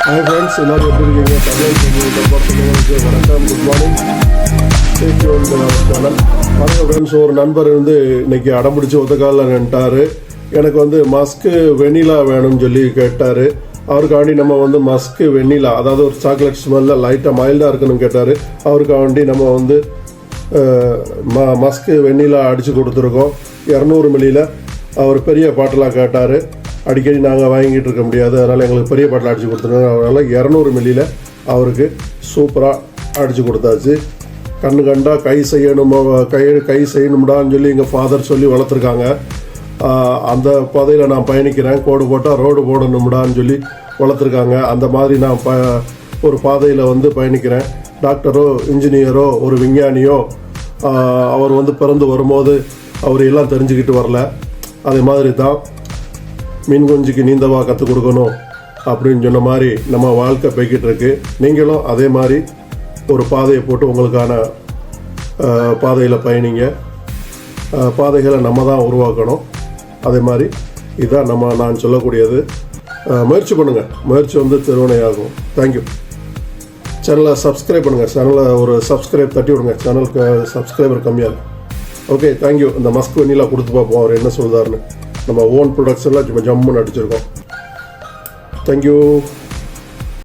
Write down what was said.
Hi friends, எல்லோரும் எப்படி இருக்கீங்க? வணக்கம், குட் மார்னிங். சேனல் வணக்கம் ஃப்ரெண்ட்ஸ். ஒரு நண்பர் இன்னைக்கு அடம்பிடிச்சி ஒத்தக்காலில் நின்ட்டார். எனக்கு மஸ்க்கு வெண்ணிலா வேணும்னு சொல்லி கேட்டார். அவருக்காண்டி நம்ம மஸ்க்கு வெண்ணிலா, அதாவது ஒரு சாக்லேட் ஸ்மெல்லில் லைட்டாக மைல்டாக இருக்குன்னு கேட்டார். அவருக்காண்டி நம்ம மஸ்க்கு வெண்ணிலா அடித்து கொடுத்துருக்கோம். 200 மில்லியில். அவர் பெரிய பாட்டலாக கேட்டார். அடிக்கடி நாங்கள் வாங்கிட்டு இருக்க முடியாது, அதனால் எங்களுக்கு பெரிய பாட்டில் அடித்து கொடுத்துருக்காங்க. அதனால் 200 மில்லியில் அவருக்கு சூப்பராக அடித்து கொடுத்தாச்சு. கண்ணு கண்டா கை செய்யணும்டான்னு சொல்லி எங்கள் ஃபாதர் சொல்லி வளர்த்துருக்காங்க. அந்த பாதையில் நான் பயணிக்கிறேன். கோடு போட்டால் ரோடு போடணும்டான்னு சொல்லி வளர்த்துருக்காங்க. அந்த மாதிரி நான் ஒரு பாதையில் பயணிக்கிறேன். டாக்டரோ இன்ஜினியரோ ஒரு விஞ்ஞானியோ அவர் பிறந்து வரும்போது அவர் எல்லாம் தெரிஞ்சுக்கிட்டு வரல. அதே மாதிரி தான் மீன் குஞ்சுக்கு நீந்தவா கற்றுக் கொடுக்கணும் அப்படின்னு சொன்ன மாதிரி நம்ம வாழ்க்கை போய்கிட்டு இருக்கு. நீங்களும் அதே மாதிரி ஒரு பாதையை போட்டு உங்களுக்கான பாதையில் பயணிங்க. பாதைகளை நம்ம தான் உருவாக்கணும். அதே மாதிரி இதுதான் நான் சொல்லக்கூடியது. முயற்சி பண்ணுங்கள். முயற்சி திருவினையாகும். தேங்க்யூ. சேனலை சப்ஸ்கிரைப் பண்ணுங்கள். சேனலில் ஒரு சப்ஸ்கிரைப் தட்டி விடுங்க. சேனலுக்கு சப்ஸ்கிரைபர் கம்மியாக இருக்குது. Okay, thank you. இந்த மஸ்க் வெண்ணிலா கொடுத்து பார்ப்போம் அவர் என்ன சொல்கிறாருன்னு. நம்ம ஓன் ப்ரொடக்ஷனில் ஜம்முன்னு அடிச்சிருக்கோம். தேங்க்யூ.